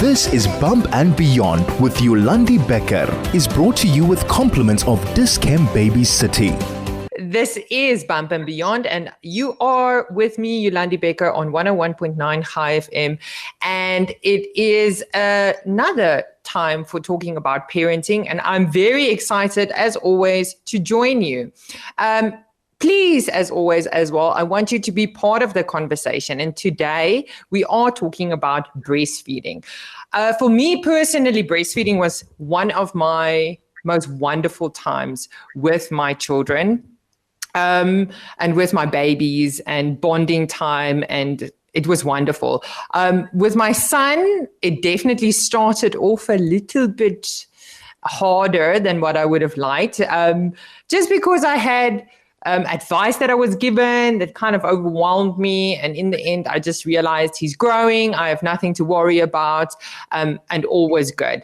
This is Bump and Beyond with Yolandi Becker is brought to you with compliments of Dis-Chem Baby City. This is Bump and Beyond, and you are with me, Yolandi Becker, on 101.9 High FM. And it is another time for talking about parenting, and I'm very excited, as always, to join you. Please, as always, as well, I want you to be part of the conversation. And today we are talking about breastfeeding. For me personally, breastfeeding was one of my most wonderful times with my children. And with my babies and bonding time, and it was wonderful. With my son, it definitely started off a little bit harder than what I would have liked, just because I had advice that I was given that kind of overwhelmed me. And in the end, I just realized he's growing. I have nothing to worry about, and all was good.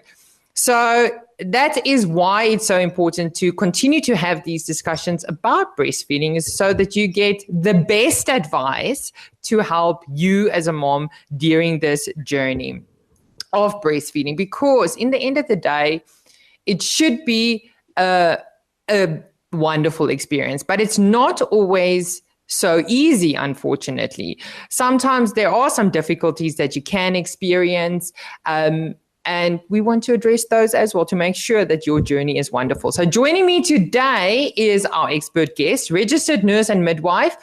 So that is why it's so important to continue to have these discussions about breastfeeding, is so that you get the best advice to help you as a mom during this journey of breastfeeding. Because in the end of the day, it should be a wonderful experience, but it's not always so easy, unfortunately. Sometimes there are some difficulties that you can experience, and we want to address those as well to make sure that your journey is wonderful. So joining me today is our expert guest, registered nurse and midwife,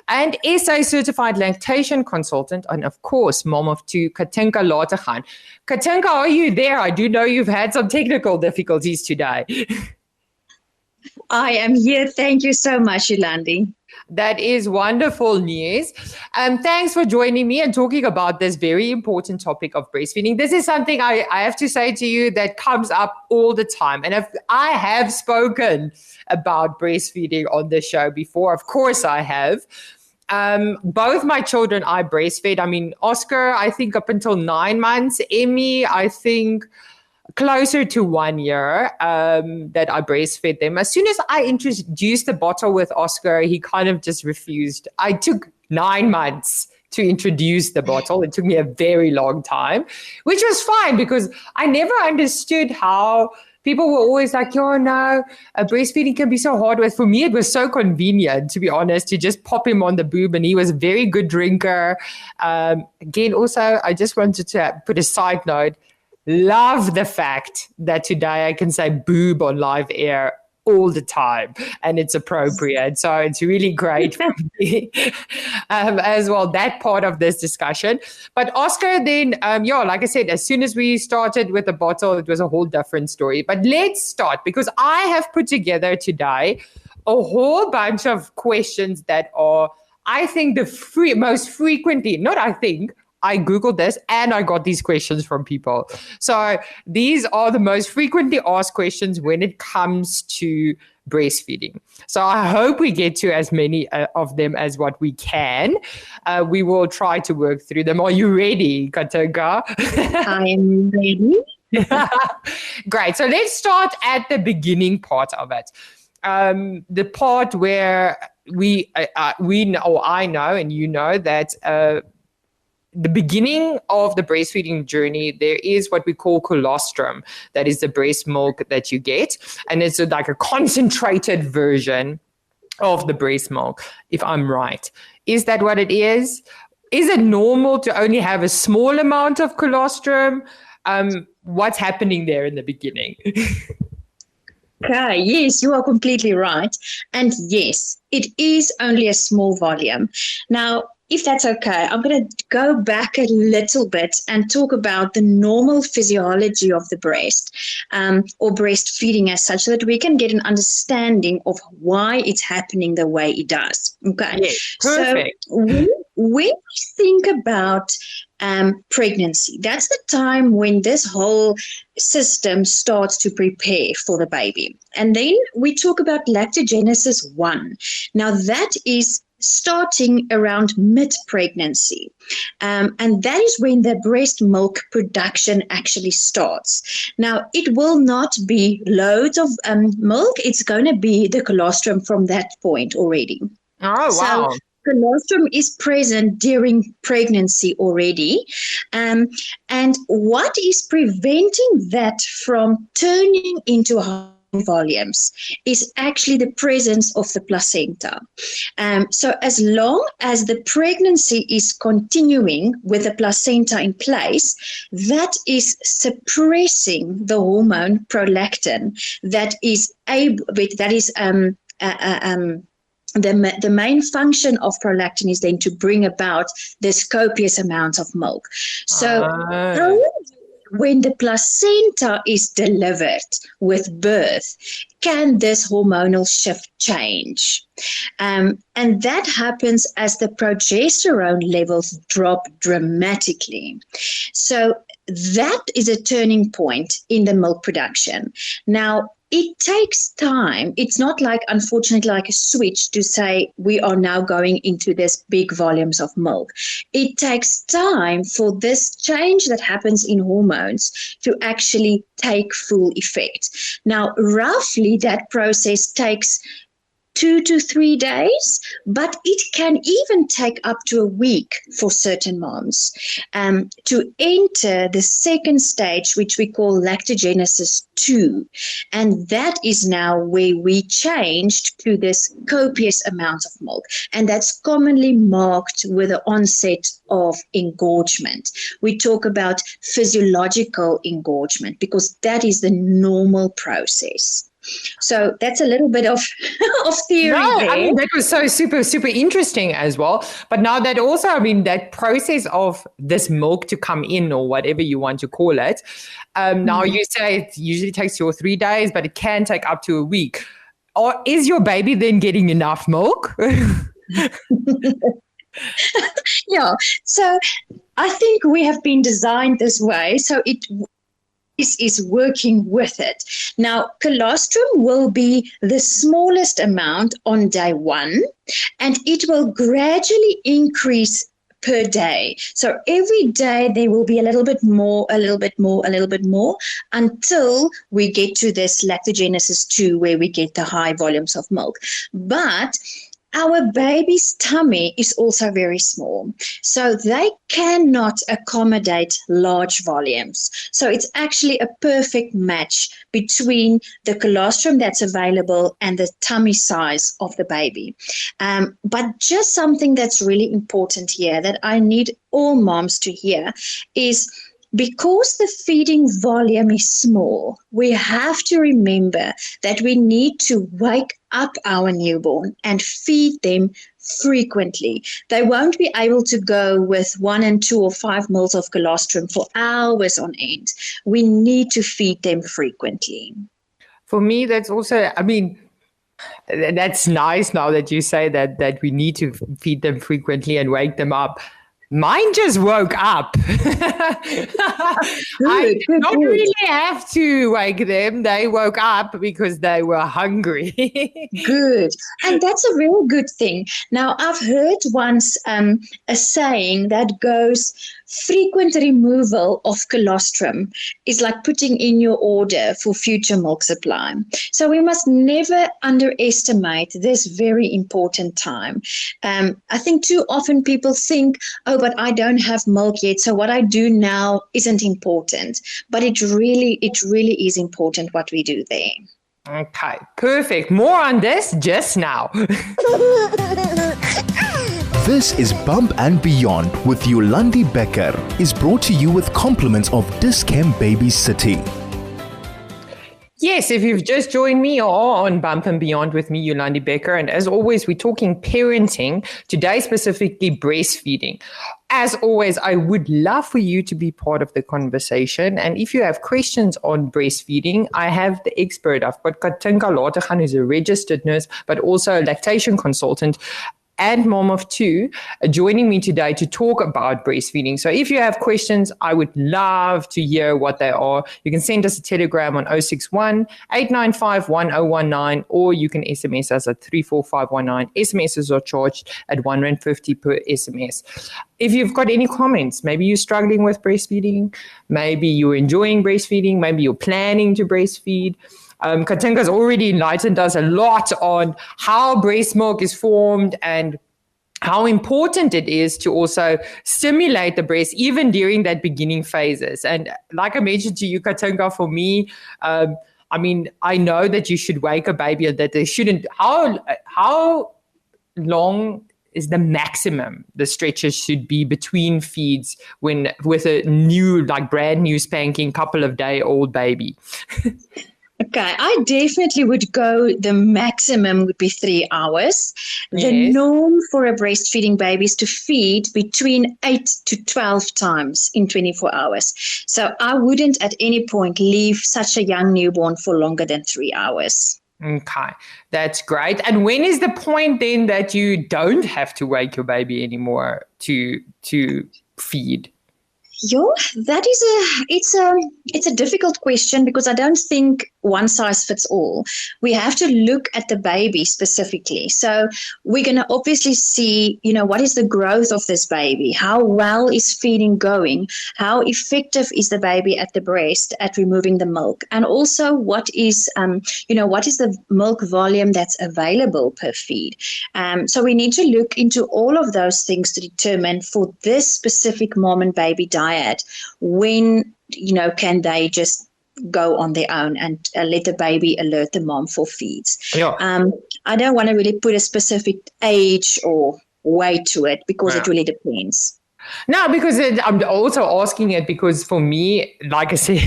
and SA certified lactation consultant, and of course, mom of two, Katinka Lategan. Katinka, are you there? I do know you've had some technical difficulties today. I am here. Thank you so much, Yolandi. That is wonderful news. Thanks for joining me and talking about this very important topic of breastfeeding. This is something I have to say to you that comes up all the time. And if I have spoken about breastfeeding on the show before, of course I have. Both my children I breastfed. I mean, Oscar, I think up until 9 months. Emmy, I think closer to 1 year that I breastfed them. As soon as I introduced the bottle with Oscar, he kind of just refused. I took 9 months to introduce the bottle. It took me a very long time, which was fine because I never understood how people were always like, oh no, breastfeeding can be so hard. For me, it was so convenient, to be honest, to just pop him on the boob, and he was a very good drinker. Again, also, I just wanted to put a side note. Love the fact that today I can say boob on live air all the time and it's appropriate. So it's really great for me as well, that part of this discussion. But Oscar then, like I said, as soon as we started with the bottle, it was a whole different story. But let's start, because I have put together today a whole bunch of questions that are, I think, most frequently, not I think, I Googled this and I got these questions from people. So these are the most frequently asked questions when it comes to breastfeeding. So I hope we get to as many of them as what we can. We will try to work through them. Are you ready, Katinka? I am ready. Great. So let's start at the beginning part of it. The part where I know and you know that the beginning of the breastfeeding journey, there is what we call colostrum. That is the breast milk that you get. And it's like a concentrated version of the breast milk, if I'm right. Is that what it is? Is it normal to only have a small amount of colostrum? What's happening there in the beginning? Okay, yes, you are completely right. And yes, it is only a small volume. Now, if that's okay, I'm going to go back a little bit and talk about the normal physiology of the breast, or breastfeeding as such, so that we can get an understanding of why it's happening the way it does. Okay, yes, perfect. So when we think about pregnancy, that's the time when this whole system starts to prepare for the baby. And then we talk about lactogenesis 1. Now that is starting around mid-pregnancy. And that is when the breast milk production actually starts. Now, it will not be loads of milk. It's going to be the colostrum from that point already. Oh, wow. So colostrum is present during pregnancy already. And what is preventing that from turning into high volumes is actually the presence of the placenta. So as long as the pregnancy is continuing with the placenta in place, that is suppressing the hormone prolactin that is the main function of prolactin is then to bring about this copious amount of milk. So when the placenta is delivered with birth, can this hormonal shift change? And that happens as the progesterone levels drop dramatically. So that is a turning point in the milk production. Now, it takes time. It's not like, unfortunately, like a switch to say we are now going into this big volumes of milk. It takes time for this change that happens in hormones to actually take full effect. Now, roughly that process takes 2 to 3 days, but it can even take up to a week for certain moms to enter the second stage, which we call lactogenesis 2. And that is now where we changed to this copious amount of milk. And that's commonly marked with the onset of engorgement. We talk about physiological engorgement because that is the normal process. So that's a little bit of theory there. I mean, that was so super, super interesting as well. But now that also, I mean, that process of this milk to come in or whatever you want to call it, now you say it usually takes 2 or 3 days, but it can take up to a week. Or is your baby then getting enough milk? Yeah. So I think we have been designed this way. So it is working with it. Now, colostrum will be the smallest amount on day 1, and it will gradually increase per day. So every day there will be a little bit more, a little bit more, a little bit more, until we get to this lactogenesis 2 where we get the high volumes of milk. But our baby's tummy is also very small, so they cannot accommodate large volumes. So it's actually a perfect match between the colostrum that's available and the tummy size of the baby. But just something that's really important here that I need all moms to hear is, because the feeding volume is small, we have to remember that we need to wake up our newborn and feed them frequently. They won't be able to go with 1 and 2 or 5 mils of colostrum for hours on end. We need to feed them frequently. For me, that's also, I mean, that's nice now that you say that we need to feed them frequently and wake them up. Mine just woke up. I don't really have to wake them. They woke up because they were hungry. Good. And that's a real good thing. Now, I've heard once a saying that goes, frequent removal of colostrum is like putting in your order for future milk supply. So we must never underestimate this very important time. I think too often people think, oh, but I don't have milk yet, so what I do now isn't important. But it really is important what we do there. Okay, perfect. More on this just now. This is Bump and Beyond with Yolandi Becker is brought to you with compliments of Dis-Chem Baby City. Yes, if you've just joined me, you're on Bump and Beyond with me, Yolandi Becker. And as always, we're talking parenting, today specifically breastfeeding. As always, I would love for you to be part of the conversation. And if you have questions on breastfeeding, I have the expert. I've got Katinka Lategan, who's a registered nurse, but also a lactation consultant, and mom of 2, joining me today to talk about breastfeeding. So if you have questions, I would love to hear what they are. You can send us a telegram on 061-895-1019, or you can SMS us at 34519. SMSs are charged at R1.50 per SMS. If you've got any comments, maybe you're struggling with breastfeeding, maybe you're enjoying breastfeeding, maybe you're planning to breastfeed, Katinka's already enlightened us a lot on how breast milk is formed and how important it is to also stimulate the breast even during that beginning phases. And like I mentioned to you, Katinka, for me, I mean, I know that you should wake a baby, that they shouldn't. How long is the maximum the stretches should be between feeds when with a new, like brand new spanking couple of day old baby? Okay, I definitely would go, the maximum would be 3 hours. The Yes. norm for a breastfeeding baby is to feed between 8 to 12 times in 24 hours. So I wouldn't at any point leave such a young newborn for longer than 3 hours. Okay, that's great. And when is the point then that you don't have to wake your baby anymore to feed? That is it's a difficult question, because I don't think one size fits all. We have to look at the baby specifically. So we're going to obviously see, what is the growth of this baby? How well is feeding going? How effective is the baby at the breast at removing the milk? And also what is the milk volume that's available per feed? So we need to look into all of those things to determine for this specific mom and baby diet, when, can they just go on their own and let the baby alert the mom for feeds. Yeah. I don't want to really put a specific age or weight to it, because it really depends. No, because I'm also asking it because for me, like I said,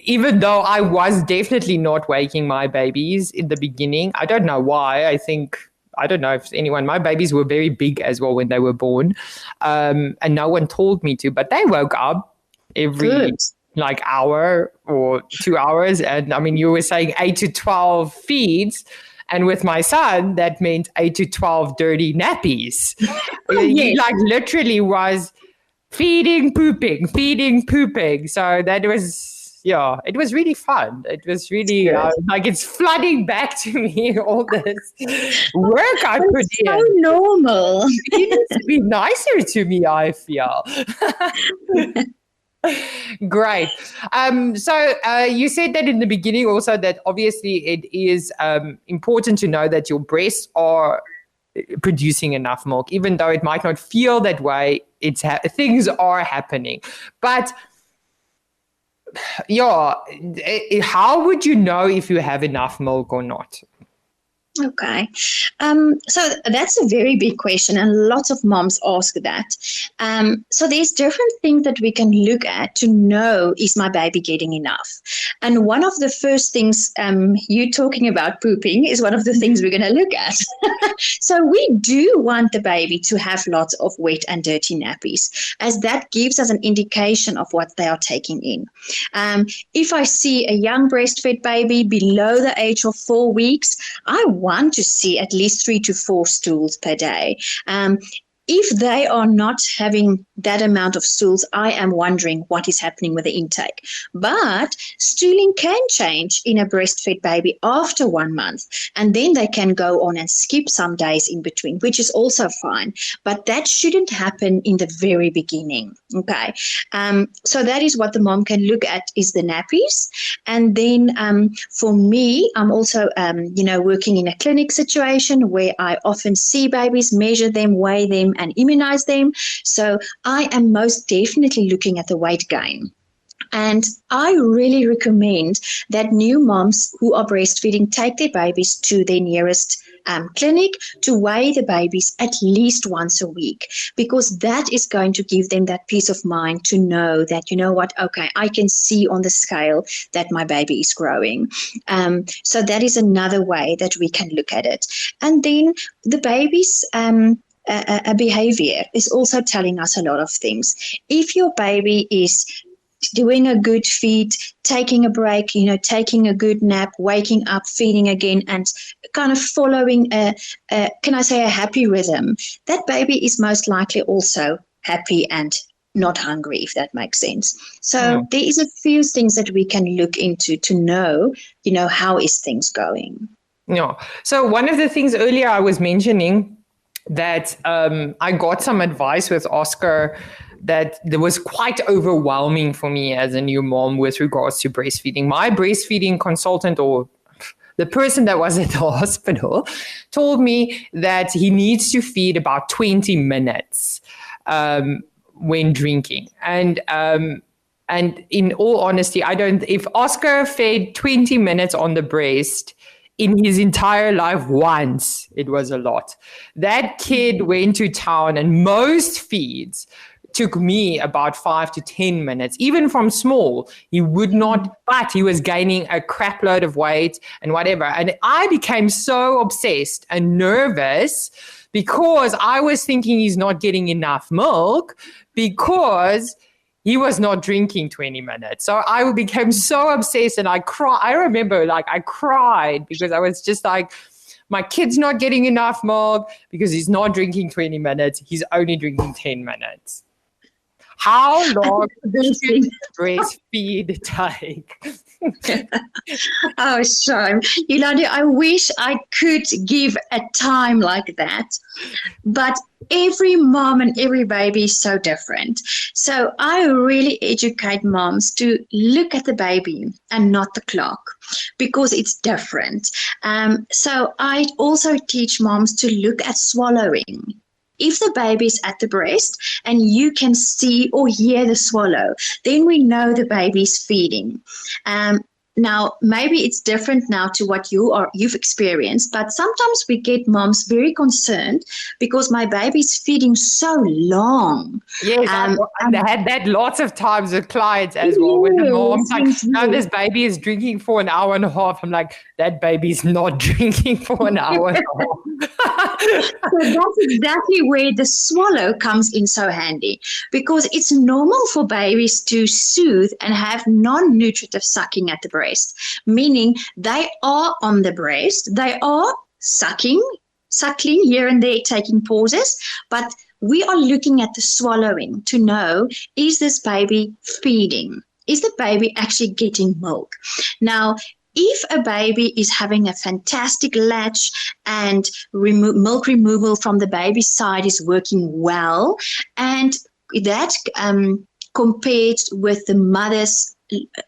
even though I was definitely not waking my babies in the beginning, I don't know why. I don't know if anyone, my babies were very big as well when they were born, and no one told me to, but they woke up every hour or 2 hours. And I mean, you were saying 8 to 12 feeds. And with my son, that meant 8 to 12 dirty nappies. He literally was feeding, pooping. So that was, it was really fun. It was really it's flooding back to me, all this work I put in. So normal. He needs to be nicer to me, I feel. Great. So you said that in the beginning also that obviously it is important to know that your breasts are producing enough milk, even though it might not feel that way. Things are happening. But how would you know if you have enough milk or not? Okay. So that's a very big question, and lots of moms ask that. So there's different things that we can look at to know, is my baby getting enough? And one of the first things, you talking about pooping, is one of the things we're going to look at. So we do want the baby to have lots of wet and dirty nappies, as that gives us an indication of what they are taking in. If I see a young breastfed baby below the age of 4 weeks, I want to see at least 3 to 4 stools per day. If they are not having that amount of stools, I am wondering what is happening with the intake. But stooling can change in a breastfed baby after 1 month, and then they can go on and skip some days in between, which is also fine. But that shouldn't happen in the very beginning. Okay. So that is what the mom can look at, is the nappies. And then for me, I'm also, working in a clinic situation where I often see babies, measure them, weigh them, and immunize them. So I am most definitely looking at the weight gain. And I really recommend that new moms who are breastfeeding take their babies to their nearest clinic to weigh the babies at least once a week, because that is going to give them that peace of mind to know that, okay, I can see on the scale that my baby is growing. So that is another way that we can look at it. And then the baby's a behavior is also telling us a lot of things. If your baby is doing a good feed, taking a break, taking a good nap, waking up, feeding again, and kind of following a happy rhythm, that baby is most likely also happy and not hungry, if that makes sense. So there is a few things that we can look into to know, how is things going. Yeah. So one of the things earlier I was mentioning that I got some advice with Oscar that was quite overwhelming for me as a new mom with regards to breastfeeding. My breastfeeding consultant, or the person that was at the hospital told me that he needs to feed about 20 minutes when drinking. And in all honesty, if Oscar fed 20 minutes on the breast in his entire life once, it was a lot. That kid went to town, and most feeds took me about 5 to 10 minutes, even from small. He would not, but he was gaining a crap load of weight and whatever. And I became so obsessed and nervous because I was thinking he's not getting enough milk because he was not drinking 20 minutes. So I became so obsessed, and I cried. I remember I cried because I was just like, my kid's not getting enough milk because he's not drinking 20 minutes. He's only drinking 10 minutes. How long should breastfeed take? Oh, shame. Yolandi, I wish I could give a time like that. But every mom and every baby is so different. So I really educate moms to look at the baby and not the clock, because it's different. So I also teach moms to look at swallowing. If the baby is at the breast and you can see or hear the swallow, then we know the baby is feeding. Now, maybe it's different now to what you've experienced, but sometimes we get moms very concerned because my baby's feeding so long. Yes, I had that lots of times with clients as well, when the mom's like, no, this baby is drinking for an hour and a half. I'm like, that baby's not drinking for an hour and a half. So that's exactly where the swallow comes in so handy, because it's normal for babies to soothe and have non-nutritive sucking at the breast, meaning they are on the breast, they are suckling here and there, taking pauses, but we are looking at the swallowing to know, is this baby feeding? Is the baby actually getting milk? Now, if a baby is having a fantastic latch and milk removal from the baby's side is working well, and that compared with the mother's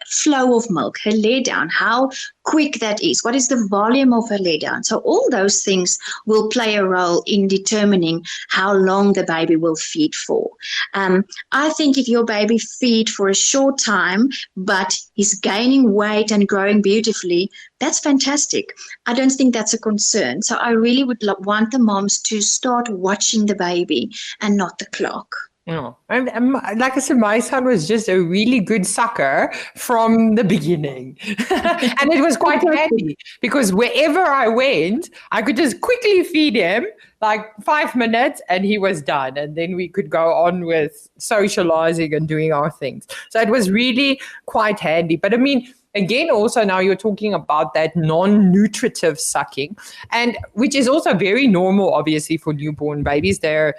flow of milk, her lay down, how quick that is, what is the volume of her lay down. So all those things will play a role in determining how long the baby will feed for. I think if your baby feed for a short time, but is gaining weight and growing beautifully, that's fantastic. I don't think that's a concern. So I really would want the moms to start watching the baby and not the clock. No, and like I said, my son was just a really good sucker from the beginning. And it was quite handy because wherever I went, I could just quickly feed him like 5 minutes and he was done. And then we could go on with socializing and doing our things. So it was really quite handy. But I mean, again, also now you're talking about that non-nutritive sucking, and which is also very normal, obviously, for newborn babies. They're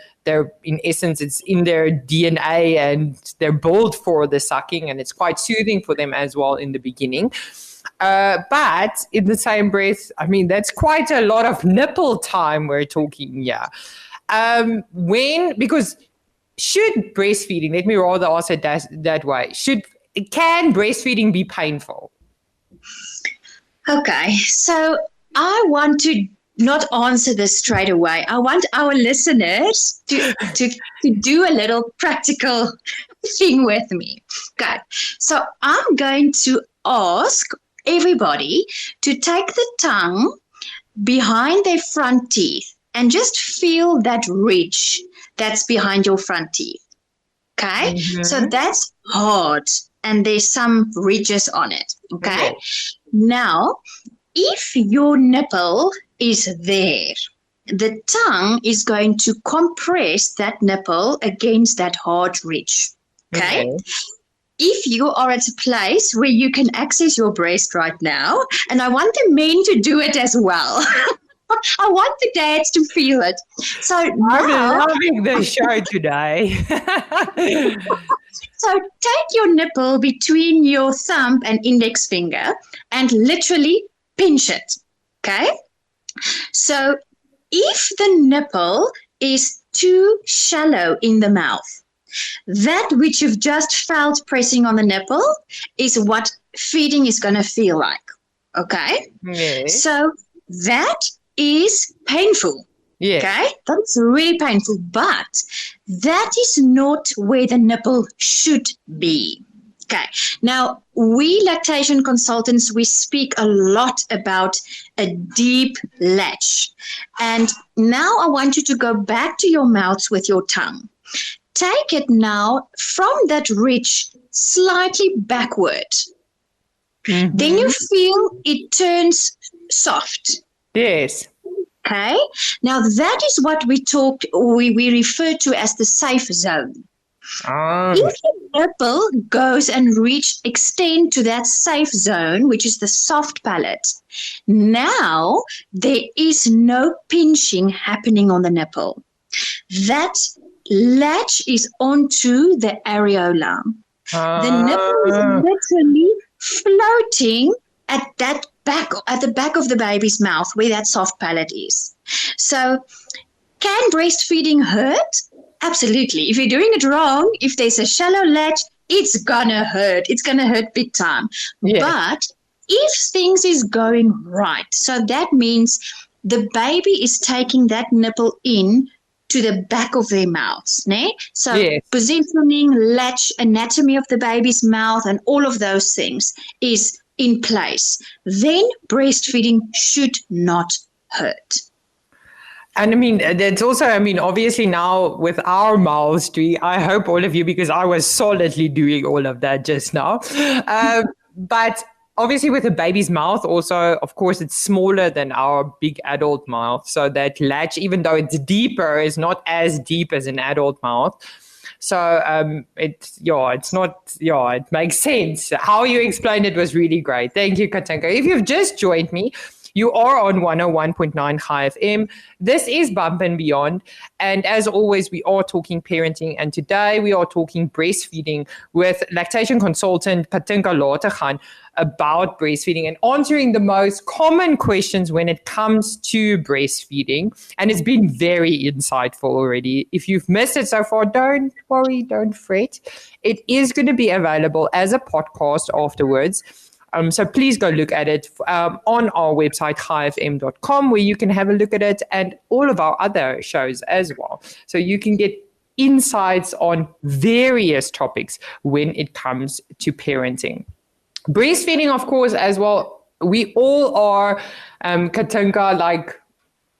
in essence, it's in their DNA and they're built for the sucking, and it's quite soothing for them as well in the beginning. But in the same breath, I mean, that's quite a lot of nipple time we're talking here. Because should breastfeeding, let me rather ask it that way, can breastfeeding be painful? Okay, so I want to not answer this straight away. I want our listeners to do a little practical thing with me. Okay, so I'm going to ask everybody to take the tongue behind their front teeth and just feel that ridge that's behind your front teeth. Okay, So that's hard. And there's some ridges on it, okay? Now, if your nipple is there, the tongue is going to compress that nipple against that hard ridge, okay? If you are at a place where you can access your breast right now, and I want the men to do it as well. I want the dads to feel it. So I'm loving the show today. So take your nipple between your thumb and index finger and literally pinch it, okay? So if the nipple is too shallow in the mouth, that which you've just felt pressing on the nipple is what feeding is going to feel like, Okay. Yes. So that is painful. Yes. Okay. That's really painful. But that is not where the nipple should be. Okay. Now, we lactation consultants, we speak a lot about a deep latch. And now I want you to go back to your mouth with your tongue. Take it now from that ridge slightly backward. Mm-hmm. Then you feel it turns soft. Yes. Okay. Now that is what we refer to as the safe zone. If the nipple goes and extend to that safe zone, which is the soft palate, now there is no pinching happening on the nipple. That latch is onto the areola. The nipple is literally floating at the back of the baby's mouth where that soft palate is. So can breastfeeding hurt? Absolutely. If you're doing it wrong, if there's a shallow latch, it's gonna hurt. It's gonna hurt big time. Yes. But if things is going right, so that means the baby is taking that nipple in to the back of their mouths. Né? So yes. Positioning, latch, anatomy of the baby's mouth and all of those things is in place. Then breastfeeding should not hurt. And I mean, that's also, obviously now with our mouths, I hope all of you, because I was solidly doing all of that just now. But obviously with a baby's mouth also, of course, it's smaller than our big adult mouth. So that latch, even though it's deeper, is not as deep as an adult mouth. So it makes sense. How you explained it was really great. Thank you, Katinka. If you've just joined me, you are on 101.9 High FM. This is Bump and Beyond. And as always, we are talking parenting. And today we are talking breastfeeding with lactation consultant Katinka Lategan about breastfeeding and answering the most common questions when it comes to breastfeeding. And it's been very insightful already. If you've missed it so far, don't worry, don't fret. It is going to be available as a podcast afterwards. So please go look at it on our website, highfm.com, where you can have a look at it and all of our other shows as well. So you can get insights on various topics when it comes to parenting. Breastfeeding, of course, as well. We all are, Katinka, like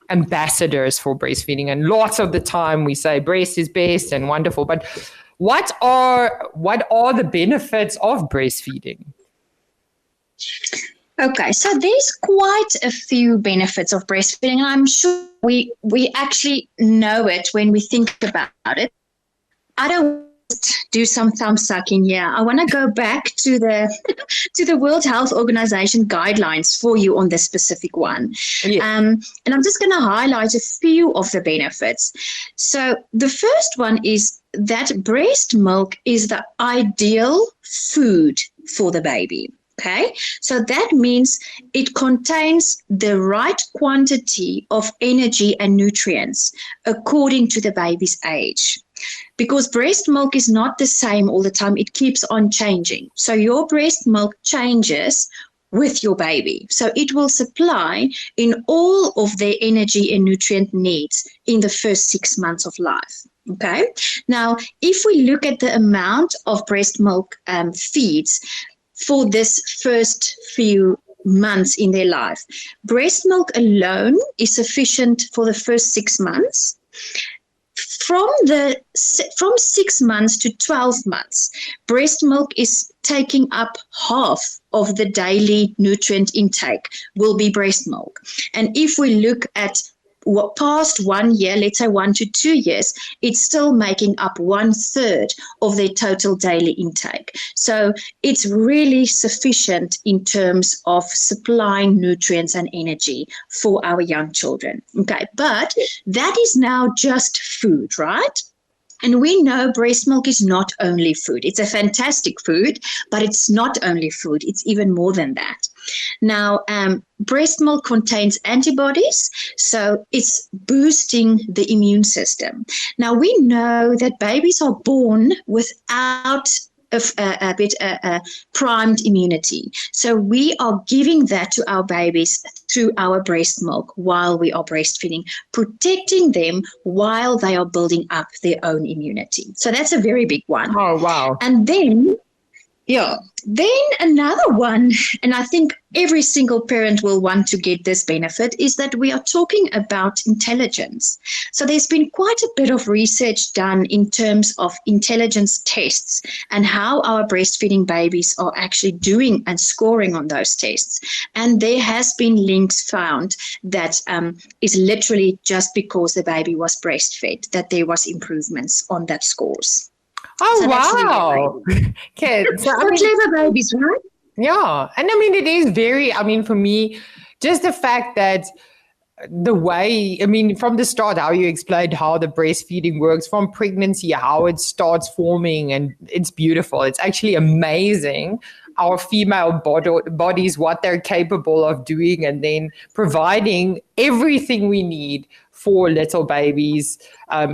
ambassadors for breastfeeding. And lots of the time we say breast is best and wonderful. But what are the benefits of breastfeeding? Okay, so there's quite a few benefits of breastfeeding. I'm sure we actually know it when we think about it. I don't do some thumb sucking here. I want to go back to the World Health Organization guidelines for you on this specific one. Yes. And I'm just going to highlight a few of the benefits. So the first one is that breast milk is the ideal food for the baby. Okay, so that means it contains the right quantity of energy and nutrients according to the baby's age. Because breast milk is not the same all the time, it keeps on changing. So your breast milk changes with your baby. So it will supply in all of their energy and nutrient needs in the first 6 months of life. Okay, now if we look at the amount of breast milk feeds for this first few months in their life, breast milk alone is sufficient for the first 6 months. From 6 months to 12 months, breast milk is taking up half of the daily nutrient intake will be breast milk. And if we look at past 1 year, let's say 1 to 2 years, it's still making up 1/3 of their total daily intake. So it's really sufficient in terms of supplying nutrients and energy for our young children. Okay, but that is now just food, right? And we know breast milk is not only food. It's a fantastic food, but it's not only food. It's even more than that. Now, breast milk contains antibodies, so it's boosting the immune system. Now, we know that babies are born without a bit primed immunity. So we are giving that to our babies through our breast milk while we are breastfeeding, protecting them while they are building up their own immunity. So that's a very big one. Oh, wow. And then another one, and I think every single parent will want to get this benefit, is that we are talking about intelligence. So there's been quite a bit of research done in terms of intelligence tests and how our breastfeeding babies are actually doing and scoring on those tests. And there has been links found that is literally just because the baby was breastfed, that there was improvements on that scores. Oh, So that's wow. really Okay. So, I mean, clever babies, right? yeah. And I mean, it is very, I mean, for me, just the fact that the way, I mean, from the start, how you explained how the breastfeeding works from pregnancy, how it starts forming, and it's beautiful. It's actually amazing, our female bodies, what they're capable of doing, and then providing everything we need for little babies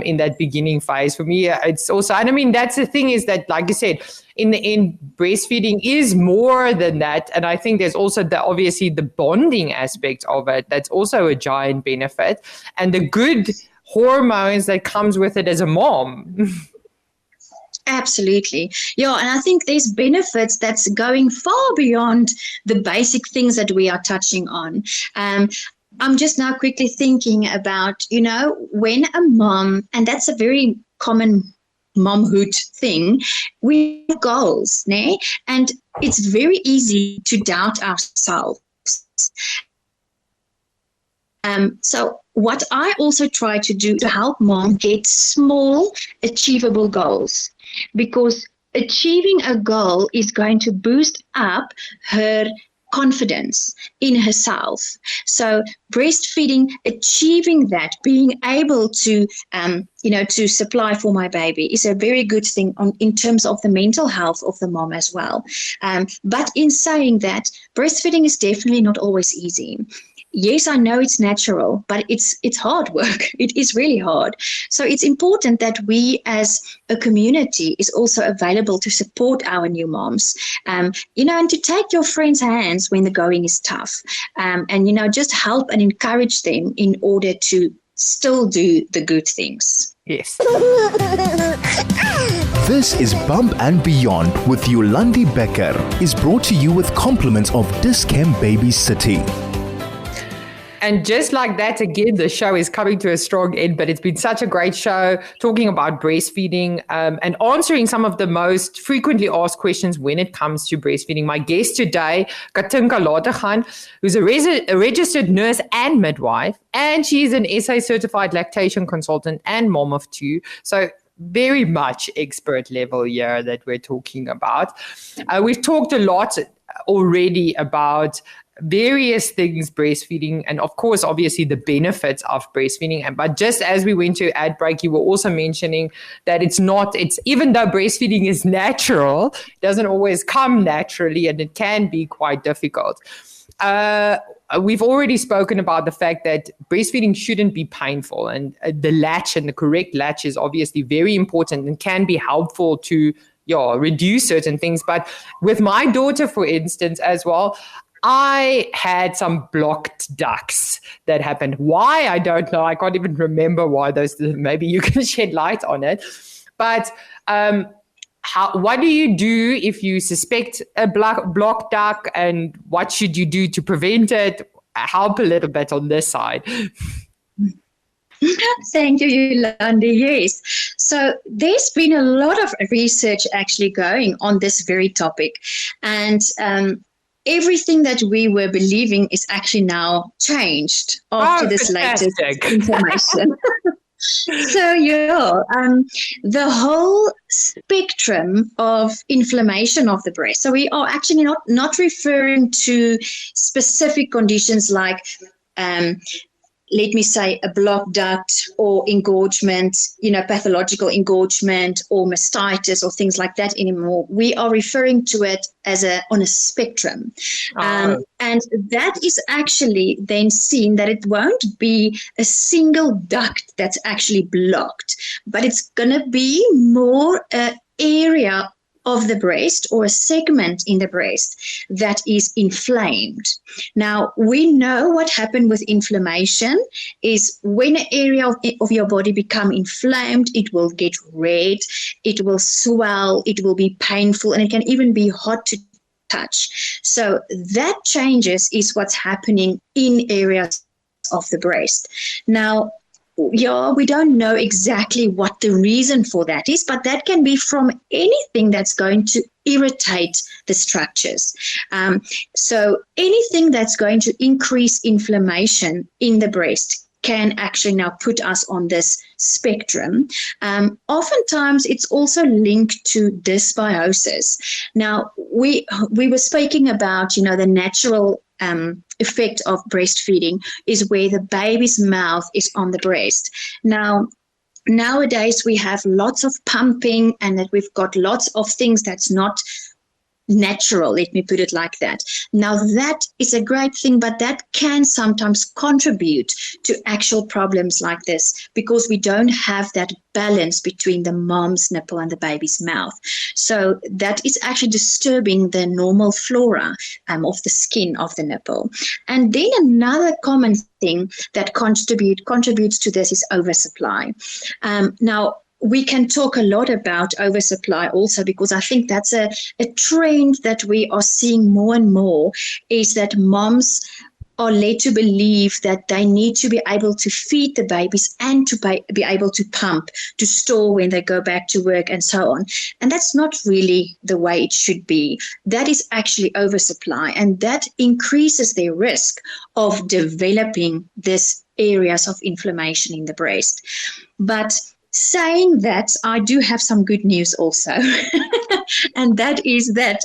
in that beginning phase. For me, it's also, and I mean, that's the thing, is that, like you said, in the end, breastfeeding is more than that. And I think there's also obviously the bonding aspect of it. That's also a giant benefit, and the good hormones that comes with it as a mom. Absolutely. Yeah, and I think there's benefits that's going far beyond the basic things that we are touching on. I'm just now quickly thinking about, when a mom, and that's a very common momhood thing, we have goals, né? And it's very easy to doubt ourselves. So what I also try to do to help mom get small, achievable goals, because achieving a goal is going to boost up her confidence in herself. So breastfeeding, achieving that, being able to, to supply for my baby is a very good thing in terms of the mental health of the mom as well. But in saying that, breastfeeding is definitely not always easy. Yes, I know it's natural, but it's hard work. It is really hard. So it's important that we as a community is also available to support our new moms, and to take your friends' hands when the going is tough, and, just help and encourage them in order to still do the good things. Yes. This is Bump and Beyond with Yolandi Becker, is brought to you with compliments of Dis-Chem Baby City. And just like that, again, the show is coming to a strong end, but it's been such a great show talking about breastfeeding and answering some of the most frequently asked questions when it comes to breastfeeding. My guest today, Katinka Lategan, who's a registered nurse and midwife, and she's an SA certified lactation consultant and mom of two. So very much expert level here that we're talking about. We've talked a lot already about various things breastfeeding, and of course obviously the benefits of breastfeeding, but just as we went to ad break, you were also mentioning that it's even though breastfeeding is natural, it doesn't always come naturally, and it can be quite difficult. We've already spoken about the fact that breastfeeding shouldn't be painful, and the latch and the correct latch is obviously very important and can be helpful to reduce certain things. But with my daughter, for instance, as well, I had some blocked ducts that happened. Why? I don't know. I can't even remember why those. Maybe you can shed light on it. But what do you do if you suspect a blocked duct, and what should you do to prevent it? Help a little bit on this side. Thank you, Yolandi. Yes. So there's been a lot of research actually going on this very topic. And everything that we were believing is actually now changed after this latest information. So, the whole spectrum of inflammation of the breast. So we are actually not referring to specific conditions like let me say a blocked duct or engorgement, pathological engorgement or mastitis or things like that anymore. We are referring to it as on a spectrum. And that is actually then seen that it won't be a single duct that's actually blocked, but it's going to be more area of the breast or a segment in the breast that is inflamed. Now, we know what happened with inflammation is when an area of your body become inflamed, it will get red, it will swell, it will be painful, and it can even be hot to touch. So that changes is what's happening in areas of the breast. Now, yeah, we don't know exactly what the reason for that is, but that can be from anything that's going to irritate the structures. So anything that's going to increase inflammation in the breast can actually now put us on this spectrum. Oftentimes, it's also linked to dysbiosis. Now, we were speaking about, the natural effect of breastfeeding is where the baby's mouth is on the breast. Now, nowadays, we have lots of pumping and that we've got lots of things that's not natural, let me put it like that. Now, that is a great thing, but that can sometimes contribute to actual problems like this because we don't have that balance between the mom's nipple and the baby's mouth. So that is actually disturbing the normal flora of the skin of the nipple. And then another common thing that contributes to this is oversupply. Now, we can talk a lot about oversupply also because I think that's a trend that we are seeing more and more is that moms are led to believe that they need to be able to feed the babies and to be able to pump, to store when they go back to work and so on. And that's not really the way it should be. That is actually oversupply, and that increases their risk of developing these areas of inflammation in the breast. But saying that, I do have some good news also, and that is that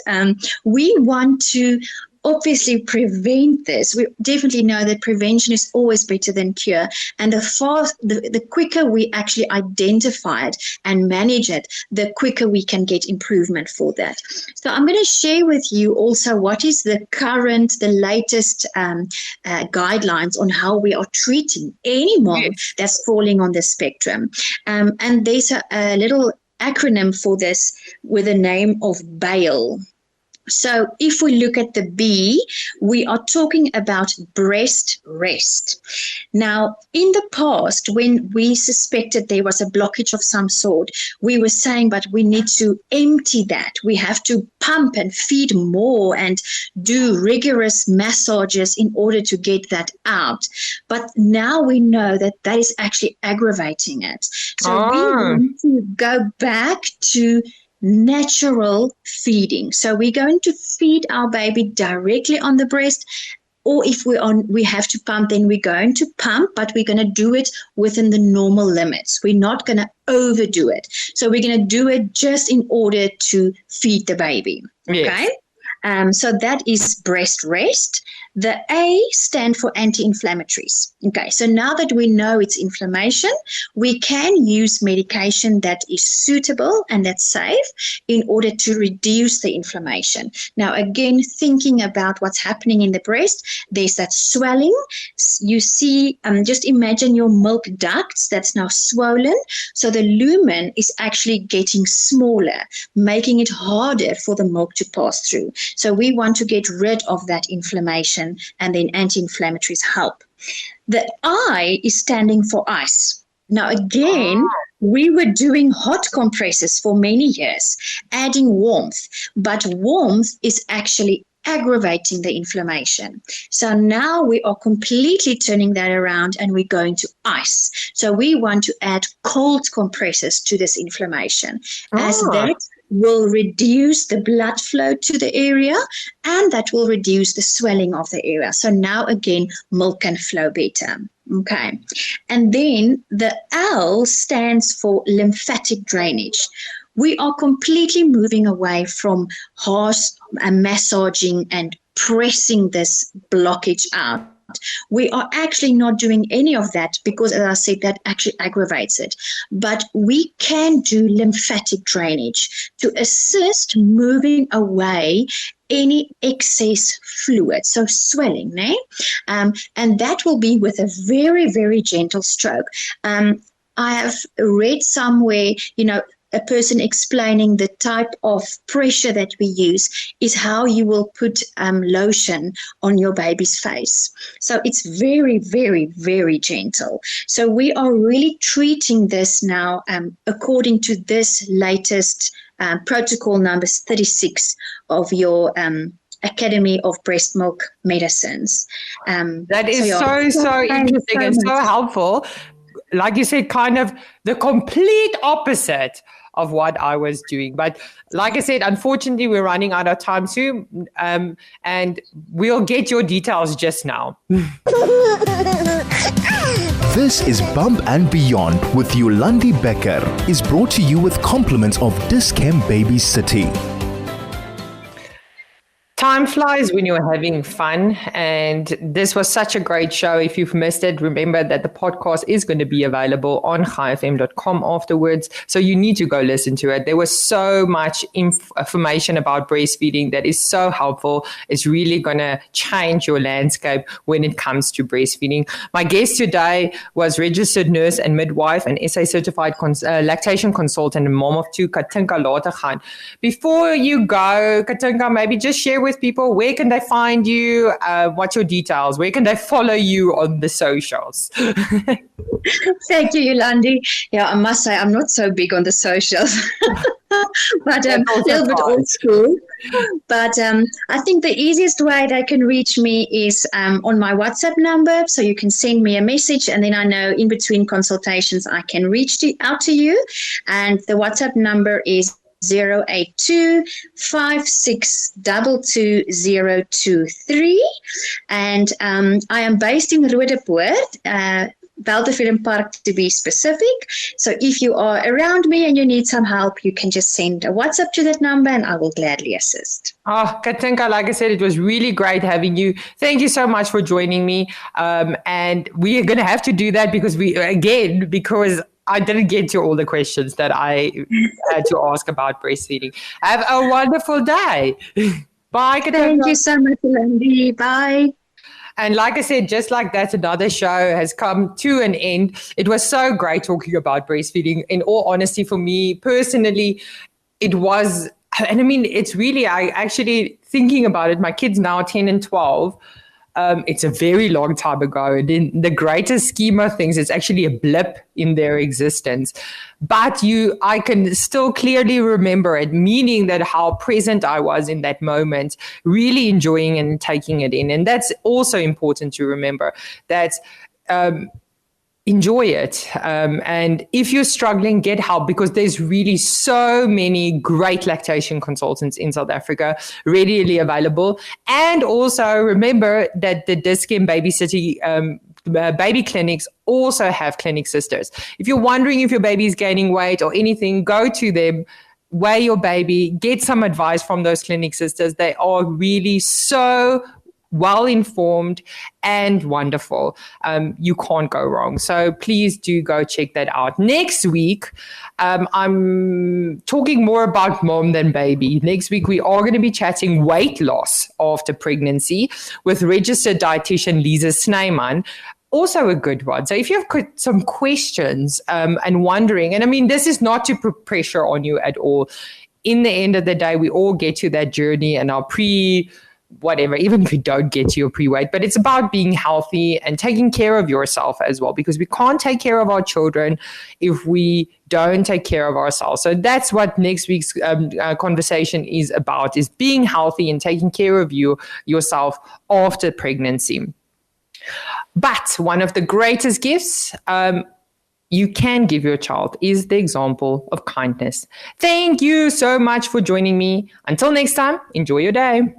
we want to obviously prevent this. We definitely know that prevention is always better than cure, and the quicker we actually identify it and manage it, the quicker we can get improvement for that. So I'm going to share with you also what is the latest guidelines on how we are treating any mom that's falling on the spectrum. And there's a little acronym for this with the name of BAIL. So if we look at the B, we are talking about breast rest. Now, in the past, when we suspected there was a blockage of some sort, we were saying, but we need to empty that. We have to pump and feed more and do rigorous massages in order to get that out. But now we know that that is actually aggravating it. So we want to go back to natural feeding. So we're going to feed our baby directly on the breast, or if we have to pump, then we're going to pump, but we're going to do it within the normal limits. We're not going to overdo it. So we're going to do it just in order to feed the baby. Okay? Yes. So that is breast rest. The A stand for anti-inflammatories. Okay, so now that we know it's inflammation, we can use medication that is suitable and that's safe in order to reduce the inflammation. Now, again, thinking about what's happening in the breast, there's that swelling. You see, just imagine your milk ducts that's now swollen. So the lumen is actually getting smaller, making it harder for the milk to pass through. So we want to get rid of that inflammation, and then anti-inflammatories help. The I is standing for ice. Now, again, we were doing hot compresses for many years, adding warmth, but warmth is actually aggravating the inflammation. So now we are completely turning that around and we're going to ice. So we want to add cold compresses to this inflammation, as that will reduce the blood flow to the area and that will reduce the swelling of the area. So now again, milk can flow better. Okay. And then the L stands for lymphatic drainage. We are completely moving away from harsh massaging and pressing this blockage out. We are actually not doing any of that because, as I said, that actually aggravates it. But we can do lymphatic drainage to assist moving away any excess fluid, so swelling, and that will be with a very, very gentle stroke. I have read somewhere, a person explaining the type of pressure that we use is how you will put lotion on your baby's face. So it's very, very, very gentle. So we are really treating this now according to this latest protocol number 36 of your Academy of Breast Milk Medicines. That is so interesting and so helpful. Like you said, kind of the complete opposite of what I was doing. But like I said, unfortunately, we're running out of time soon, and we'll get your details just now. This is Bump and Beyond with Yolandi Becker is brought to you with compliments of Dis-Chem Baby City. Time flies when you're having fun, and this was such a great show. If you've missed it, remember that the podcast is going to be available on chaifm.com afterwards, so you need to go listen to it. There was so much information about breastfeeding that is so helpful. It's really going to change your landscape when it comes to breastfeeding. My guest today was registered nurse and midwife and SA certified lactation consultant and mom of two, Katinka Lategan. Before you go, Katinka, maybe just share with people, where can they find you? What's your details? Where can they follow you on the socials? Thank you, Yolandi. Yeah, I must say I'm not so big on the socials, but a little bit old school. But I think the easiest way they can reach me is on my WhatsApp number. So you can send me a message, and then I know in between consultations I can reach out to you. And the WhatsApp number is 082-5622-023, and I am based in Roodepoort, Belteveeld Park to be specific. So if you are around me and you need some help, you can just send a WhatsApp to that number and I will gladly assist. Oh, Katinka, like I said, it was really great having you. Thank you so much for joining me. And we are going to have to do that because I didn't get to all the questions that I had to ask about breastfeeding. Have a wonderful day. Bye, Katinka. Thank you so much, Landy. Bye. And like I said, just like that, another show has come to an end. It was so great talking about breastfeeding. In all honesty, for me personally, it was, and I mean, it's really, I actually thinking about it, my kids now are 10 and 12. It's a very long time ago. And in the greater scheme of things, it's actually a blip in their existence. But I can still clearly remember it, meaning that how present I was in that moment, really enjoying and taking it in. And that's also important to remember, that enjoy it. And if you're struggling, get help, because there's really so many great lactation consultants in South Africa readily available. And also remember that the Dis-Chem Baby City baby clinics also have clinic sisters. If you're wondering if your baby is gaining weight or anything, go to them, weigh your baby, get some advice from those clinic sisters. They are really so well-informed and wonderful. You can't go wrong. So please do go check that out. Next week, I'm talking more about mom than baby. Next week, we are going to be chatting weight loss after pregnancy with registered dietitian Lisa Snyman. Also a good one. So if you've got some questions and wondering, and I mean, this is not to put pressure on you at all. In the end of the day, we all get to that journey and our whatever, even if you don't get to your pre-weight, but it's about being healthy and taking care of yourself as well, because we can't take care of our children if we don't take care of ourselves. So that's what next week's conversation is about, is being healthy and taking care of yourself after pregnancy. But one of the greatest gifts you can give your child is the example of kindness. Thank you so much for joining me. Until next time, enjoy your day.